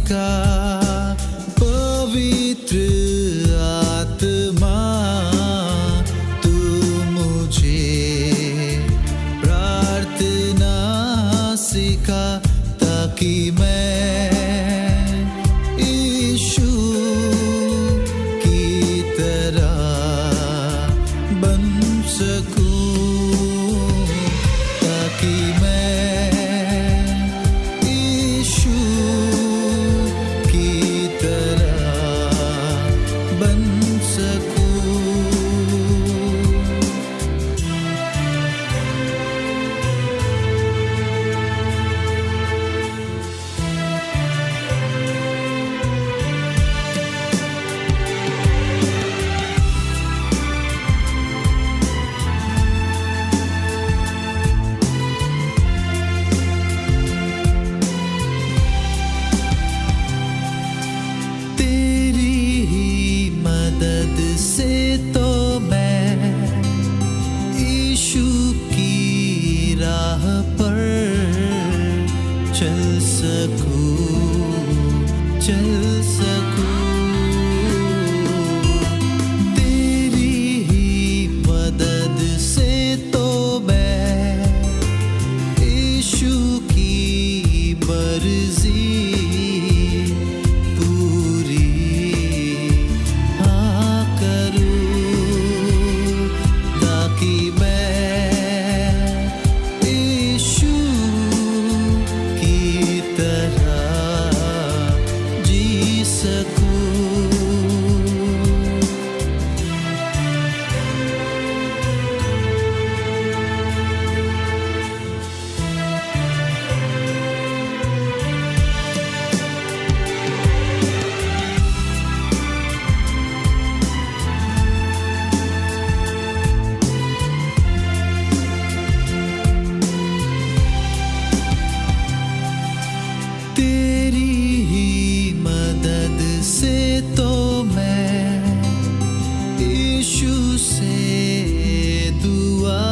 सिखा पवित्र आत्मा, तू मुझे प्रार्थना सिखा ताकि मैं यीशु की तरह बन सकूं, ताकि मैं यीशु की तरह बन सकूं। तेरी ही मदद से तो मैं यीशु की राह पर चल सकूं। तेरी ही मदद से तो मैं यीशु की मर्जी पूरी करूं, ताकि मैं यीशु की तरह जी सकूं। तेरी ही मदद से तो मैं यीशु से दुआ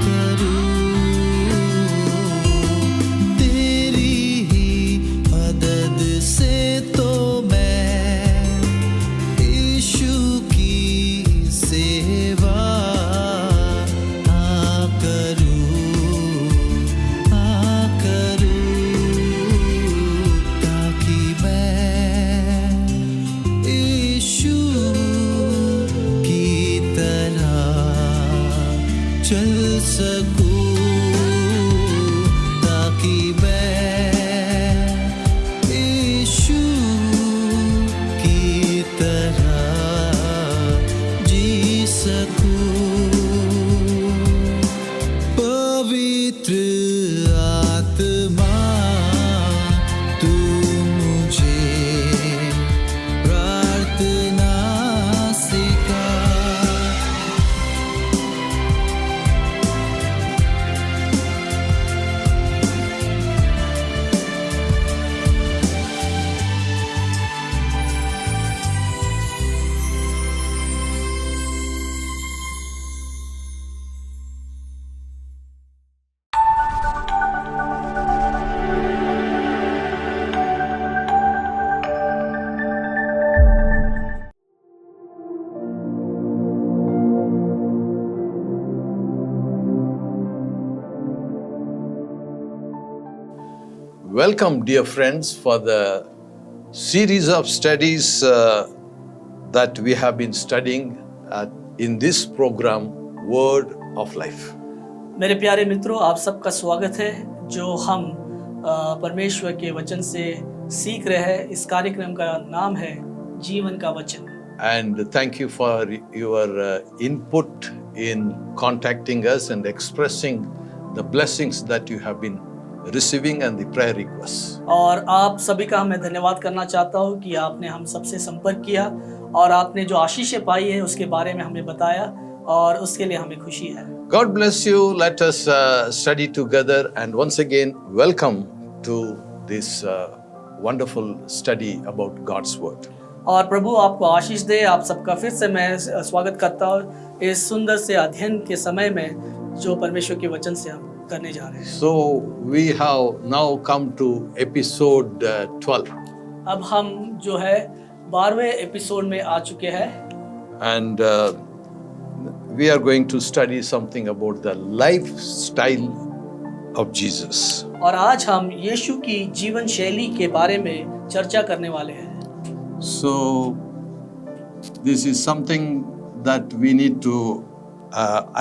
करूं। तेरी ही मदद से तो मैं यीशु की सेवा ताकि मैं यीशु की तरह चल सकूं, ताकि मैं यीशु की तरह जी सकूं। पवित्र आत्मा, तू मुझे प्रार्थना सिखा। Welcome, dear friends, for the series of studies that we have been studying in this program, Word of Life. मेरे प्यारे मित्रों, आप सबका स्वागत है जो हम परमेश्वर के वचन से सीख रहे हैं। इस कार्यक्रम का नाम है जीवन का वचन। And thank you for your input in contacting us and expressing the blessings that you have been receiving and the prayer requests. और आप सभी का मैं धन्यवाद करना चाहता हूँ कि आपने हम सबसे संपर्क किया और आपने जो आशीषें पाई है उसके बारे में हमें बताया और उसके लिए हमें खुशी है। God bless you. Let us study together, and once again welcome to this wonderful study about God's Word. और प्रभु आपको आशीष दे। आप सबका फिर से मैं स्वागत करता हूँ इस सुंदर से अध्ययन के समय में जो परमेश्वर के वचन से हम करने जा रहे हैं। So we have now come to episode 12, अब हम जो है 12वें एपिसोड में आ चुके हैं and we are going to study something about the lifestyle of Jesus. और आज हम यीशु की जीवन शैली के बारे में चर्चा करने वाले हैं। So this is something that we need to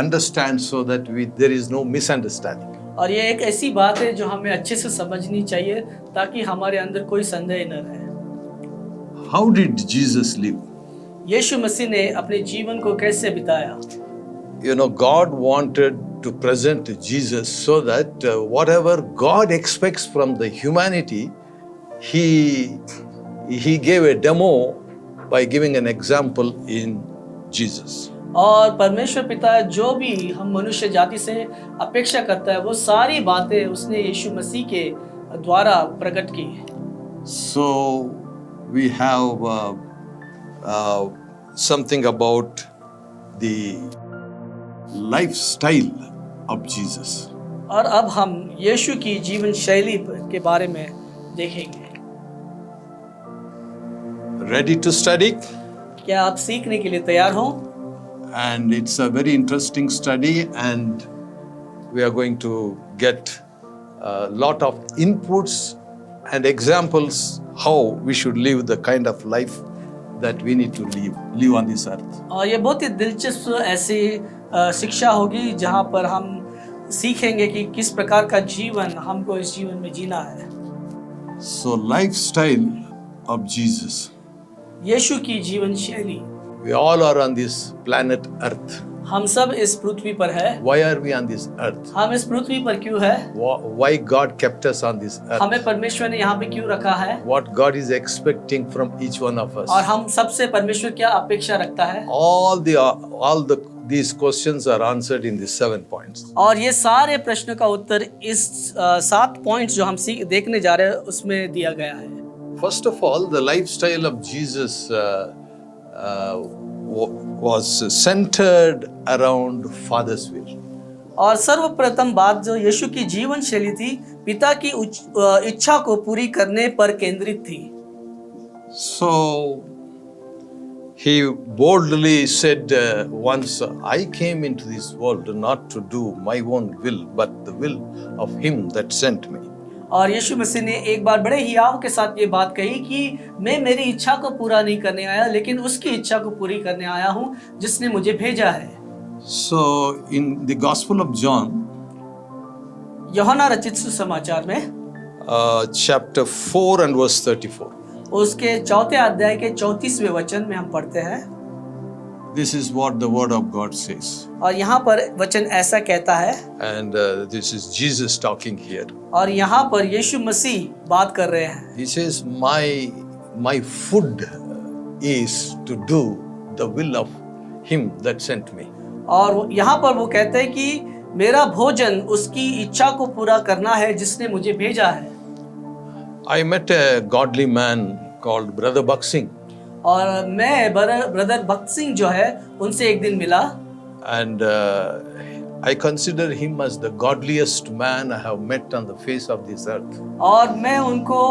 understand so that there is no misunderstanding. और ये एक ऐसी बात है जो हमें अच्छे से समझनी चाहिए ताकि हमारे अंदर कोई संदेह न रहे। How did Jesus live? यीशु मसीह ने अपने जीवन को कैसे बिताया? You know, God wanted to present Jesus so that whatever God expects from the humanity, he gave a demo by giving an example in Jesus. और परमेश्वर पिता जो भी हम मनुष्य जाति से अपेक्षा करता है वो सारी बातें उसने यीशु मसीह के द्वारा प्रकट की। So we have something about the lifestyle of Jesus. और अब हम यीशु की जीवन शैली के बारे में देखेंगे। Ready to study? क्या आप सीखने के लिए तैयार हो? And it's a very interesting study, and we are going to get a lot of inputs and examples how we should live the kind of life that we need to live on this earth. और ये बहुत ही दिलचस्प ऐसी शिक्षा होगी जहाँ पर हम सीखेंगे कि किस प्रकार का जीवन हमको इस जीवन में जीना है। So lifestyle of Jesus. यीशु की जीवन शैली। We all are on this planet earth. हम सब इस पृथ्वी पर है। Why are we on this earth? हम इस पृथ्वी पर क्यों है? Why God kept us on this earth? हमें परमेश्वर ने यहाँ पे क्यों रखा है? What God is expecting from each one of us? और हम सबसे परमेश्वर क्या अपेक्षा रखता है? These questions are answered in these 7 points. और ये सारे प्रश्नों का उत्तर इस 7 पॉइंट्स जो हम देखने जा रहे हैं उसमें दिया गया है। First of all, the lifestyle of Jesus was centered around Father's will. और सर्वप्रथम बात जो यीशु की जीवन शैली थी पिता की इच्छा को पूरी करने पर केंद्रित थी। So he boldly said once, I came into this world not to do my own will, but the will of him that sent me. और यीशु मसीह ने एक बार बड़े हियाव के साथ ये बात कही कि मैं मेरी इच्छा को पूरा नहीं करने आया लेकिन उसकी इच्छा को पूरी करने आया हूँ जिसने मुझे भेजा है। So in the Gospel of John, यूहन्ना रचित सुसमाचार में chapter 4 and verse 34. उसके 4थे अध्याय के 34वें वचन में हम पढ़ते हैं। This is what the word of God says. और यहाँ पर वचन ऐसा कहता है। And this is Jesus talking here. और यहाँ पर यीशु मसीह बात कर रहे हैं। He says, my food is to do the will of him that sent me. और यहाँ पर वो कहते हैं कि मेरा भोजन उसकी इच्छा को पूरा करना है जिसने मुझे भेजा है। I met a godly man called Brother Buck Singh. और मैं ब्रदर भक्त सिंह जो है उनसे एक दिन मिला। And I consider him as the godliest man I have met on the face of this earth. और मैं उनको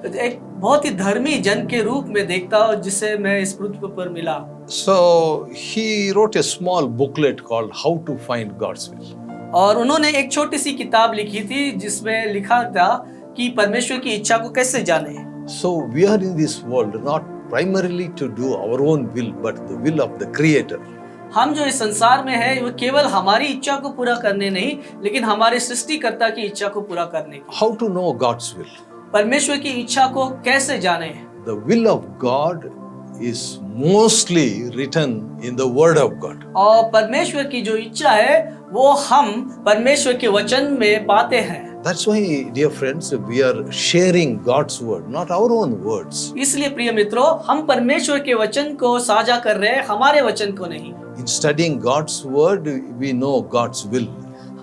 एक बहुत ही धर्मी जन के रूप में देखता हूँ जिसे मैं इस पृथ्वी पर मिला। So he wrote a small booklet called How to Find God's Will. और उन्होंने एक छोटी सी किताब लिखी थी जिसमें लिखा था कि परमेश्वर की इच्छा को कैसे जाने। So we are in this world not primarily to do our own will, but the will of the Creator. हम जो इस संसार में है वो केवल हमारी इच्छा को पूरा करने नहीं लेकिन हमारे सृष्टिकर्ता की इच्छा को पूरा करने की। How to know God's will? परमेश्वर की इच्छा को कैसे जाने? The will of God is mostly written in the Word of God. और परमेश्वर की जो इच्छा है वो हम परमेश्वर के वचन में पाते हैं। That's why, dear friends, we are sharing God's word, not our own words. इसलिए प्रिय मित्रों हम परमेश्वर के वचन को साझा कर रहे हैं हमारे वचन को नहीं। In studying God's word, we know God's will.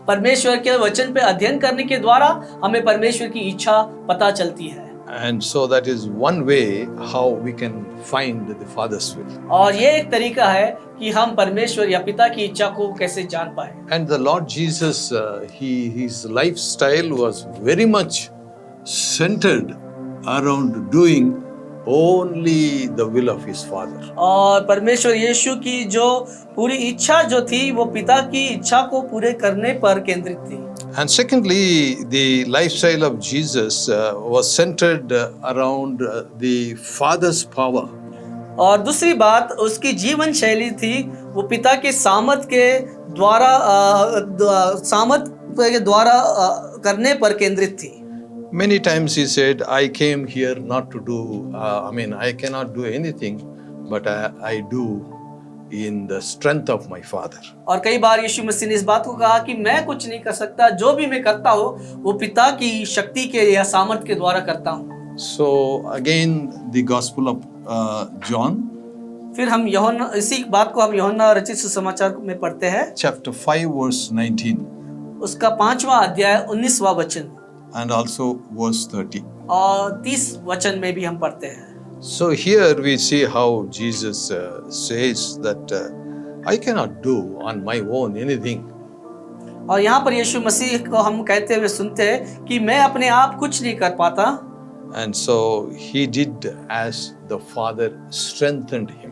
परमेश्वर के वचन पे अध्ययन करने के द्वारा हमें परमेश्वर की इच्छा पता चलती है। And so that is one way how we can find the Father's will. और ये एक तरीका है कि हम परमेश्वर या पिता की इच्छा को कैसे जान पाए। And the Lord Jesus, his lifestyle was very much centered around doing only the will of his Father. और परमेश्वर यीशु की जो पूरी इच्छा जो थी वो पिता की इच्छा को पूरे करने पर केंद्रित थी। And secondly, the lifestyle of Jesus was centered around the Father's power. और दूसरी बात उसकी जीवन शैली थी वो पिता के सामर्थ के द्वारा करने पर केंद्रित थी। Many times he said, I came here not to do, I cannot do anything, but I do in the strength of my Father. और कई बार यीशु मसीह ने इस बात को कहा कि मैं कुछ नहीं कर सकता, जो भी मैं करता हूँ वो पिता की शक्ति के या सामर्थ के द्वारा करता हूँ। So again, the Gospel of John, फिर हम यूहन्ना, इसी बात को हम यूहन्ना रचित सुसमाचार में पढ़ते हैं, chapter 5 verse 19 उसका 5वां अध्याय 19वां वचन and also verse 30. और 30 वचन में भी हम पढ़ते हैं। So here we see how Jesus says that I cannot do on my own anything. और यहाँ पर यीशु मसीह को हम कहते हुए सुनते हैं कि मैं अपने आप कुछ नहीं कर पाता। And so he did as the Father strengthened him.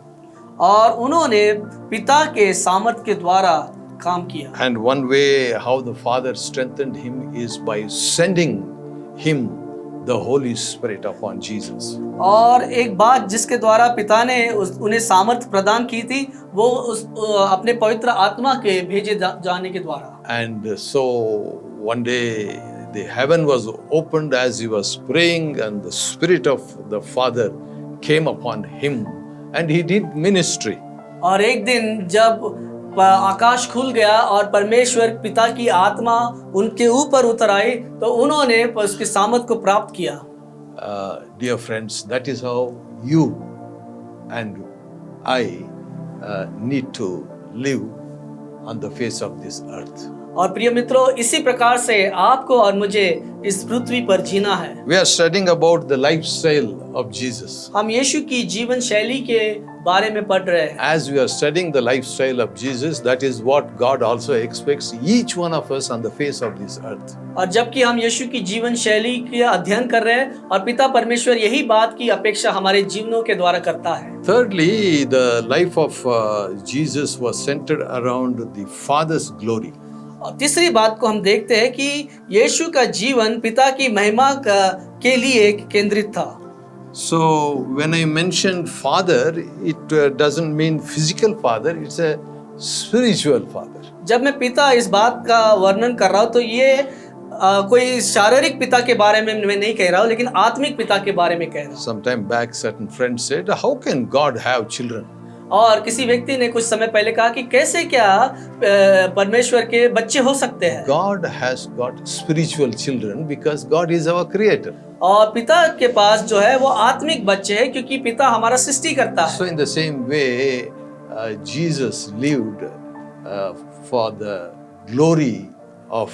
और उन्होंने पिता के सामर्थ के द्वारा काम किया। And one way how the Father strengthened him is by sending him the Holy Spirit upon Jesus. और एक बात जिसके द्वारा पिता ने उन्हें सामर्थ प्रदान की थी वो अपने पवित्र आत्मा के भेजे जाने के द्वारा। And so one day the heaven was opened as he was praying, and the Spirit of the Father came upon him, and he did ministry. और एक दिन जब आकाश खुल गया और परमेश्वर पिता की आत्मा उनके ऊपर उतर आई तो उन्होंने उसके सामर्थ को प्राप्त किया। Dear friends, that is how you and I need to live on the face of this earth. और प्रिय मित्रों, इसी प्रकार से आपको और मुझे इस पृथ्वी पर जीना है। We are studying about the lifestyle of Jesus. हम यीशु की जीवन शैली के बारे में पढ़ रहे हैं। As we are studying the lifestyle of Jesus, that is what God also expects each one of us on the face of this earth. और जबकि हम यीशु की जीवन शैली के अध्ययन कर रहे हैं और पिता परमेश्वर यही बात की अपेक्षा हमारे जीवनों के द्वारा करता है। Thirdly, the life of Jesus was centered around the Father's glory. और तीसरी बात को हम देखते हैं कि यीशु का जीवन पिता की महिमा के लिए केंद्रित था। So when I mention father, it doesn't mean physical father, it's a spiritual father. जब मैं पिता इस बात का वर्णन कर रहा हूँ तो ये कोई शारीरिक पिता के बारे में मैं नहीं कह रहा हूँ, लेकिन आत्मिक पिता के बारे में कह रहा हूँ। Some time back, certain friends said, how can God have children? और किसी व्यक्ति ने कुछ समय पहले कहा कि कैसे क्या परमेश्वर के बच्चे हो सकते हैं। God has got spiritual children because God is our creator. और पिता के पास जो है वो आत्मिक बच्चे हैं क्योंकि पिता हमारा सृष्टि करता है। So in the same way, Jesus lived for the glory of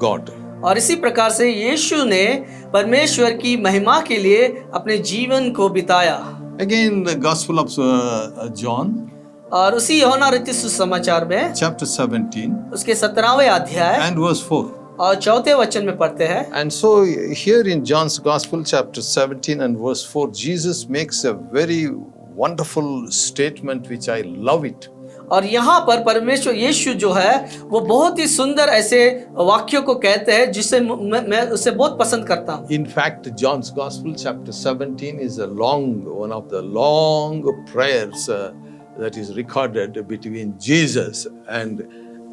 God. और इसी प्रकार से यीशु ने परमेश्वर की महिमा के लिए अपने जीवन को बिताया। Again, the Gospel of John, और उसी यूहन्ना रचित सुसमाचार में chapter 17 उसके 17वें अध्याय and verse 4. और 4थे वचन में पढ़ते हैं। And so here in John's Gospel, chapter 17 and verse 4, Jesus makes a very wonderful statement which I love it. और यहाँ पर परमेश्वर यीशु जो है वो बहुत ही सुंदर ऐसे वाक्यों को कहते हैं जिसे मैं उसे बहुत पसंद करता हूँ। In fact, John's Gospel, chapter 17 is one of the long prayers that is recorded between Jesus and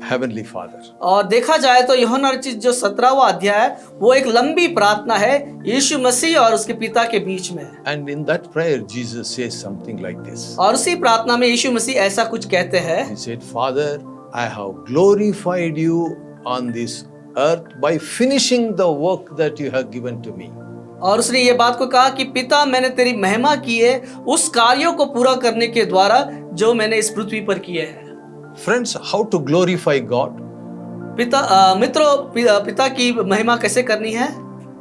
Heavenly Father. और देखा जाए तो यूहन्ना रचित जो 17वां अध्याय है वो एक लंबी प्रार्थना है यीशु मसीह और उसके पिता के बीच में। And in that prayer, Jesus says something like this. और उसी प्रार्थना में यीशु मसीह ऐसा कुछ कहते हैं। He said, Father, I have glorified you on this earth by finishing the work that you have given to me. और उसने ये बात को कहा कि पिता मैंने तेरी महिमा की है उस कार्यों को पूरा करने के द्वारा जो मैंने इस पृथ्वी पर किए हैं। Friends, how to glorify God? मित्रों पिता की महिमा कैसे करनी है?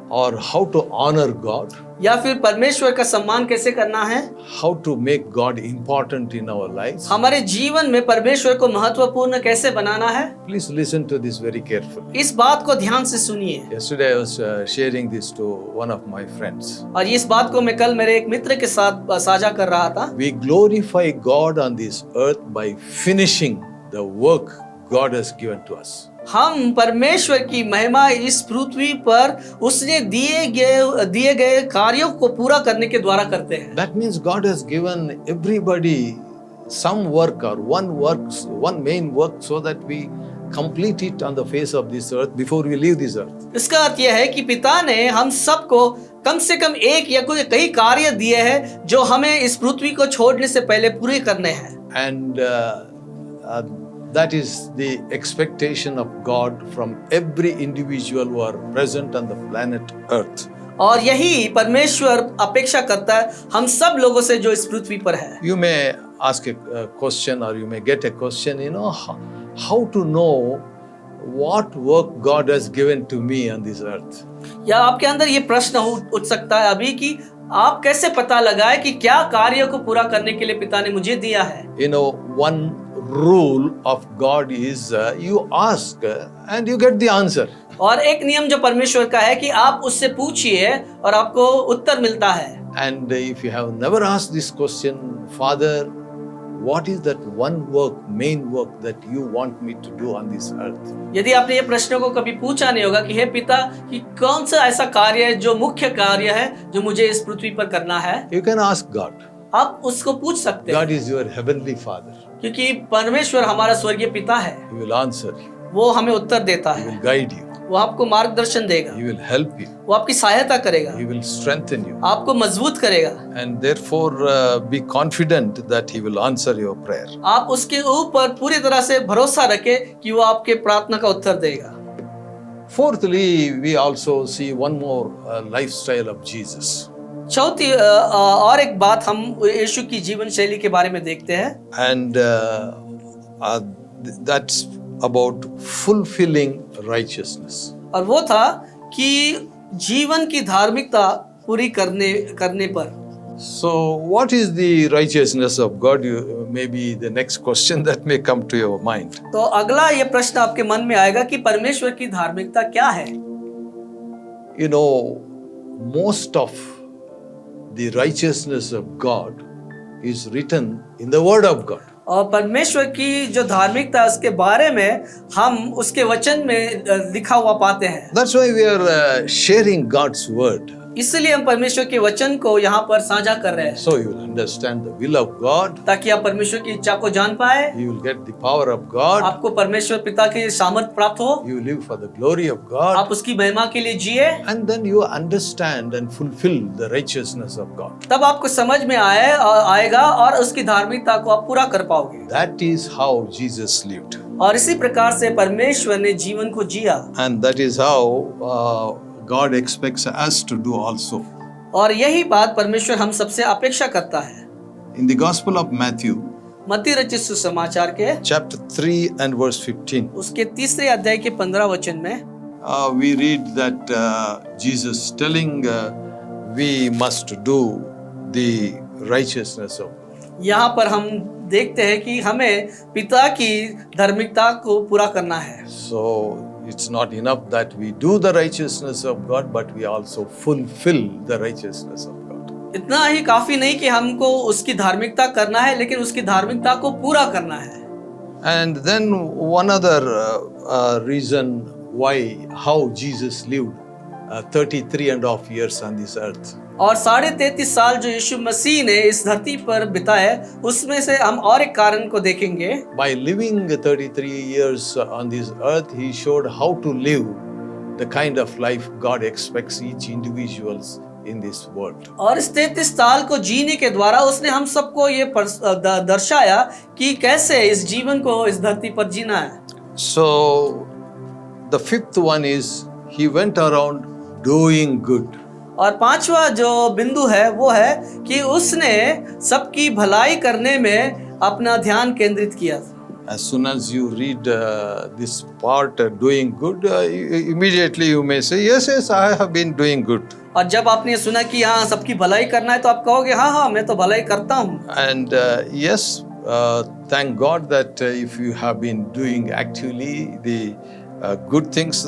or how to honor God, या फिर परमेश्वर का सम्मान कैसे करना है, how to make God important in our lives. हमारे जीवन में परमेश्वर को महत्वपूर्ण कैसे बनाना है, Please listen to this very carefully. इस बात को ध्यान से सुनिए। Yesterday I was sharing this to one of my friends. और इस बात को मैं कल मेरे एक मित्र के साथ साझा कर रहा था। We glorify God on this earth by finishing the work God has given to us. हम परमेश्वर की महिमा इस पृथ्वी पर उसने दिए गए कार्यों को पूरा करने के द्वारा करते हैं। That means God has given everybody some work or one main work so that we complete it on the face of this earth before we leave this earth. इसका अर्थ यह है कि पिता ने हम सबको कम से कम एक या कुछ कई कार्य दिए हैं जो हमें इस पृथ्वी को छोड़ने से पहले पूरे करने हैं। And that is the expectation of God from every individual who are present on the planet earth. और यही परमेश्वर अपेक्षा करता है हम सब लोगों से जो इस पृथ्वी पर है। You may ask a question or you may get a question, how to know what work God has given to me on this earth? या आपके अंदर ये प्रश्न उठ सकता है अभी कि आप कैसे पता लगाए कि क्या कार्य को पूरा करने के लिए पिता ने मुझे दिया है। One rule of God is you ask and you get the answer. और एक नियम जो परमेश्वर का है कि आप उससे पूछिए और आपको उत्तर मिलता है। And if you have never asked this question, Father, what is that one main work that you want me to do on this earth? यदि आपने ये प्रश्न को कभी पूछा नहीं होगा कि हे पिता कि कौन सा ऐसा कार्य है जो मुख्य कार्य है जो मुझे इस पृथ्वी पर करना है, You can ask God. आप उसको पूछ सकते हैं। God is your heavenly Father. क्योंकि परमेश्वर हमारा स्वर्गीय पिता है, He will answer you. वो हमें उत्तर देता He है, will guide you. वो आपको मार्गदर्शन देगा, He will help you. वो आपकी सहायता करेगा, He will strengthen you. आपको मजबूत करेगा। And therefore be confident that He will answer your prayer. आप उसके ऊपर पूरी तरह से भरोसा रखें कि वो आपके प्रार्थना का उत्तर देगा। Fourthly, we also see one more lifestyle of Jesus. चौथी और एक बात हम यीशु की जीवन शैली के बारे में देखते हैं, And that's about fulfilling righteousness. और वो था कि जीवन की धार्मिकता पूरी करने पर। So, what is the righteousness of God? Maybe the next question that may come to your mind. तो अगला ये प्रश्न आपके मन में आएगा कि परमेश्वर की धार्मिकता क्या है। Most of the righteousness of God is written in the Word of God. और परमेश्वर की जो धार्मिकता है उसके बारे में हम उसके वचन में लिखा हुआ पाते हैं। That's why we are sharing God's Word. इसलिए हम परमेश्वर के वचन को यहाँ पर साझा कर रहे हैं, So you will understand the will of God. ताकि आप परमेश्वर की इच्छा को जान पाए, You will get the power of God. आपको परमेश्वर पिता की सामर्थ प्राप्त हो, You live for the glory of God. आप उसकी महिमा के लिए जिए, And then you understand and fulfill the righteousness of God. तब आपको समझ में आएगा और उसकी धार्मिकता को आप पूरा कर पाओगे। That is how Jesus lived. और इसी प्रकार से परमेश्वर ने जीवन को जिया, And that is how God expects us to do also. और यही बात परमेश्वर हम सबसे अपेक्षा करता है। In the Gospel of Matthew, मत्ती रचित सुसमाचार के chapter 3 and verse 15, उसके 3 अध्याय के 15 वचन में we read that Jesus telling we must do the righteousness of God. यहाँ पर हम देखते हैं कि हमें पिता की धार्मिकता को पूरा करना है। So it's not enough that we do the righteousness of God, but we also fulfill the righteousness of God. इतना ही काफी नहीं कि हमको उसकी धार्मिकता करना है, लेकिन उसकी धार्मिकता को पूरा करना है। And then one other reason how Jesus lived 33.5 years on this earth. और 33.5 साल जो यीशु मसीह ने इस धरती पर बिताए, उसमें से हम और एक कारण को देखेंगे। By living 33 years on this earth, he showed how to live the kind of life God expects each individuals in this world. और इस 33 साल को जीने के द्वारा उसने हम सबको ये दर्शाया कि कैसे इस जीवन को इस धरती पर जीना है। So the fifth one is he went around doing good. और 5वां जो बिंदु है वो है कि उसने सबकी भलाई करने में अपना ध्यान केंद्रित किया। as soon as you read this part, doing good, immediately you may say, yes, I have been doing good. और जब आपने सुना कि हाँ सबकी भलाई करना है तो आप कहोगे हाँ मैं तो भलाई करता हूँ. And yes, thank God that if you have been doing actively the good things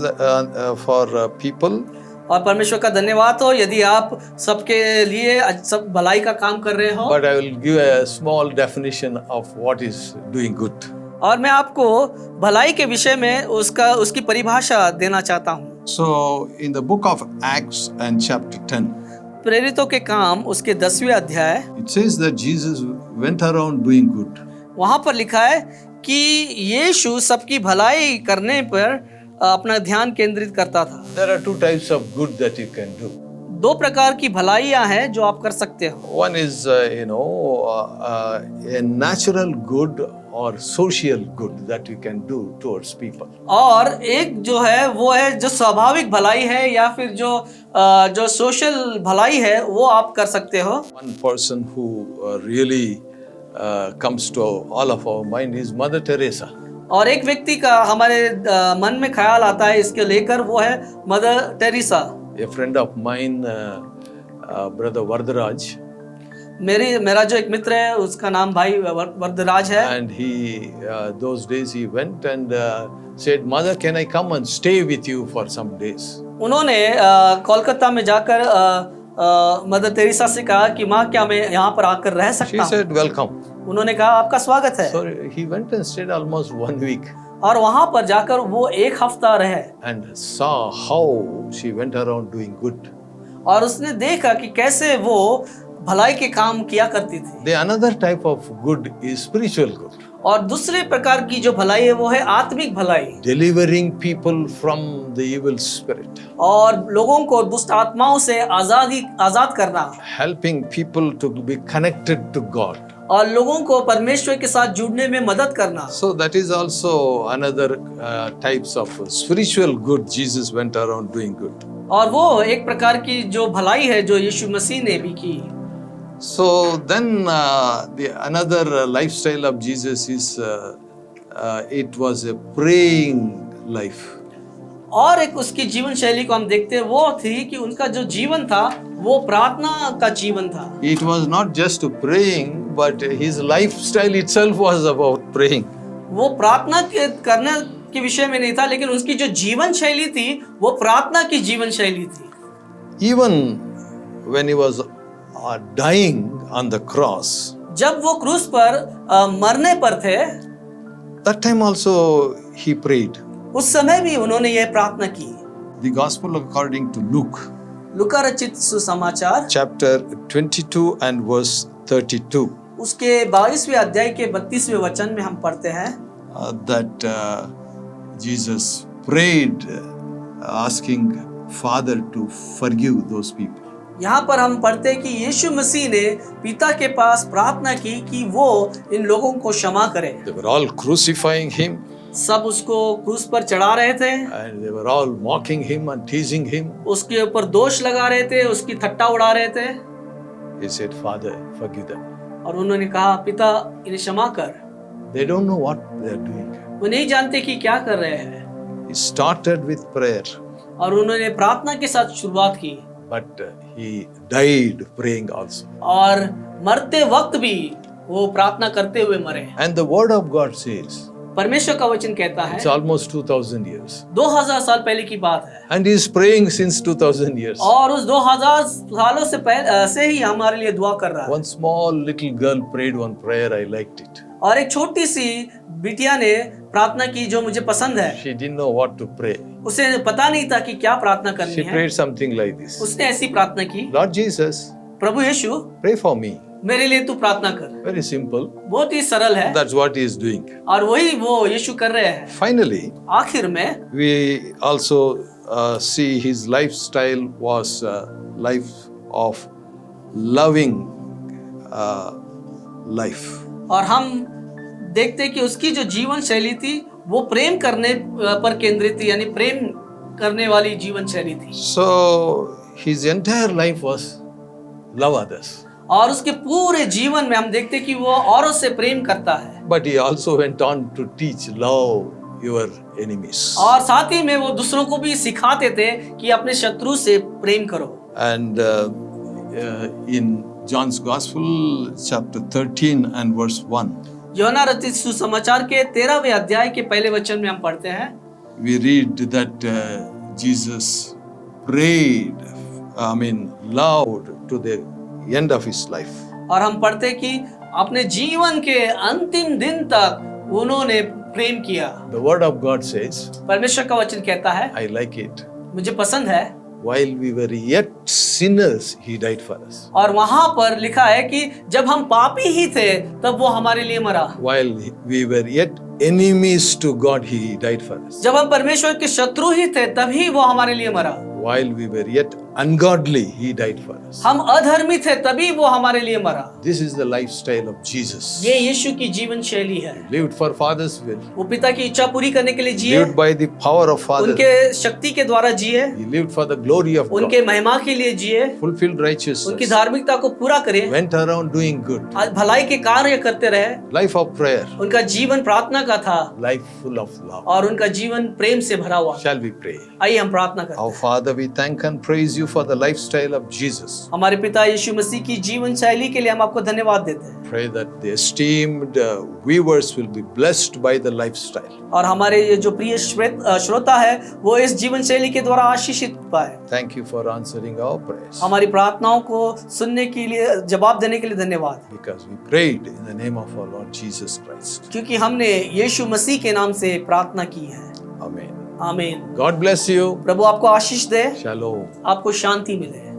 for people. और परमेश्वर का धन्यवाद हो यदि आप सबके लिए सब भलाई का काम कर रहे हो. But I will give a small definition of what is doing good. और मैं आपको भलाई के विषय में उसकी परिभाषा देना चाहता हूँ. So in the book of Acts and chapter 10, प्रेरितों के काम उसके 10वें अध्याय, it says that Jesus went around doing good. वहाँ पर लिखा है कि यीशु सबकी भलाई करने पर अपना ध्यान केंद्रित करता था. There are two types of good that you can do. दो प्रकार की भलाइयाँ हैं जो आप कर सकते हो. One is, a natural good or social good that you can do towards people. और एक जो है वो है जो स्वाभाविक भलाई है या फिर जो सोशल भलाई है वो आप कर सकते हो. One person who really comes to all of our mind is Mother Teresa. और एक व्यक्ति का हमारे मन में ख्याल आता है इसके लेकर वो है mother Teresa. A friend of mine, brother Vardharaj, मेरा जो एक मित्र है उसका नाम भाई वरदराज है. and he those days he went and said, Mother, can I come and stay with you for some days? उन्होंने कोलकाता में जाकर मदर टेरेसा से कहा कि माँ क्या मैं यहाँ पर आकर रह She सकता हूँ. said, welcome. उन्होंने कहा आपका स्वागत है. So he went and stayed almost 1 week और वहाँ पर जाकर वो 1 हफ्ता रहे and saw how she went around doing good. और उसने देखा कि कैसे वो भलाई के काम किया करती थी. The another type of good is spiritual good. और दूसरे प्रकार की जो भलाई है वो है आत्मिक भलाई. Delivering people from the evil spirit. और लोगों को दुष्ट आत्माओं से आजाद करना. Helping people to be connected to God. और लोगों को परमेश्वर के साथ जुड़ने में मदद करना. So that is also another types of spiritual good. Jesus went around doing good. और वो एक प्रकार की जो भलाई है जो यीशु मसीह ने भी की. So then the another lifestyle of Jesus is it was a praying life. और एक उसकी जीवन शैली को हम देखते हैं वो थी कि उनका जो जीवन था वो प्रार्थना का जीवन था. It was not just praying, but his lifestyle itself was about praying. वो प्रार्थना करने के विषय में नहीं था लेकिन उसकी जो जीवन शैली थी वो प्रार्थना की जीवन शैली थी. Even when he was dying on the cross, जब वो क्रूस पर मरने पर थे, that time also he prayed. उस समय भी उन्होंने ये प्रार्थना की. The Gospel according to Luke, लूका रचित सुसमाचार chapter 22 and verse 32, उसके 22वें अध्याय के 32वें वचन में हम पढ़ते हैं that Jesus prayed asking Father to forgive those people. यहाँ पर हम पढ़ते हैं कि यीशु मसीह ने पिता के पास प्रार्थना की कि वो इन लोगों को क्षमा करे. They were all crucifying him सब उसको क्रूस पर चढ़ा रहे थे. and they were all mocking him and teasing him. उसके ऊपर दोष लगा रहे थे, उसकी थट्टा उड़ा रहे थे. He said, Father, forgive them. और उन्होंने कहा पिता इन्हें क्षमा कर. They don't know what they are doing. वो नहीं जानते कि क्या कर रहे हैं. He started with prayer, और उन्होंने प्रार्थना के साथ शुरुआत की but he died praying also. और मरते वक्त भी वो प्रार्थना करते हुए मरे. And the word of God says, परमेश्वर का वचन कहता है it's almost 2000 years. 2000 साल पहले की बात है. And he is praying since 2000 years. और उस 2000 सालों से पहले से ही हमारे लिए दुआ कर रहा है. One small little girl prayed one prayer, I liked it. और एक छोटी सी बिटिया ने प्रार्थना की जो मुझे पसंद है. She didn't know what to pray. उसे पता नहीं था कि क्या प्रार्थना करनी She है. prayed something like this. उसने ऐसी प्रार्थना की, Lord Jesus, Prabhu Yeshu pray for me. मेरे लिए तू प्रार्थना कर. Very simple. बहुत ही सरल है. That's what he is doing. और वही वो यीशु कर रहे हैं. Finally, आखिर में we also see his lifestyle was life of loving life. और हम देखते कि उसकी जो जीवन शैली थी वो प्रेम करने पर केंद्रित थी, यानी प्रेम करने वाली जीवन शैली थी. So his entire life was love others. और उसके पूरे जीवन में हम देखते हैं कि वो औरों से प्रेम करता है, But he also went on to teach, love your enemies. और साथ ही में वो दूसरों को भी सिखाते थे कि अपने शत्रु से प्रेम करो। And in John's Gospel, chapter 13 and verse 1, यूहन्ना रचित सुसमाचार के 13वें अध्याय के पहले वचन में हम पढ़ते हैं, we read that Jesus prayed, loud to the end of his life. और हम पढ़ते हैं कि अपने जीवन के अंतिम दिन तक उन्होंने प्रेम किया। The word of God says, परमेश्वर का वचन कहता है, I like it, मुझे पसंद है, while we were yet sinners, he died for us. और वहां पर लिखा है कि जब हम पापी ही थे तब वो हमारे लिए मरा। While we were yet enemies to God, he died for us. जब हम परमेश्वर के शत्रु ही थे तभी वो हमारे लिए मरा। While we were yet ungodly, he died for us. हम अधर्मी थे तभी वो हमारे लिए मरा। This is the lifestyle of Jesus. ये यीशु की जीवन शैली है। Lived for Father's will. वो पिता की इच्छा पूरी करने के लिए जिए, Lived by the power of Father. उनके शक्ति के द्वारा जिए, He lived for the glory of God. उनके महिमा के लिए जिए, Fulfilled उनकी righteousness. धार्मिकता को पूरा करे, Went around doing good. भलाई के कार्य करते रहे। Life of prayer. उनका जीवन प्रार्थना का था Life full of love. और उनका जीवन प्रेम से भरा हुआ। Shall we pray? आइए हम प्रार्थना करते Our हैं। Father, we thank and praise you for the lifestyle of Jesus. हमारे पिता यीशु मसीह की जीवन शैली के लिए हम आपको धन्यवाद देते हैं, Pray that the esteemed viewers will be blessed by the lifestyle. और हमारे ये जो प्रिय श्रोता है वो इस जीवन शैली के द्वारा आशीषित पाए। Thank you for answering our prayers. हमारी प्रार्थनाओं को सुनने के लिए, जवाब देने के लिए धन्यवाद, Because we prayed in the name of our Lord Jesus Christ. क्योंकि हमने यीशु मसीह के नाम से प्रार्थना की है। Amen. आमीन। God bless you. प्रभु आपको आशीष दे, Shalom. आपको शांति मिले।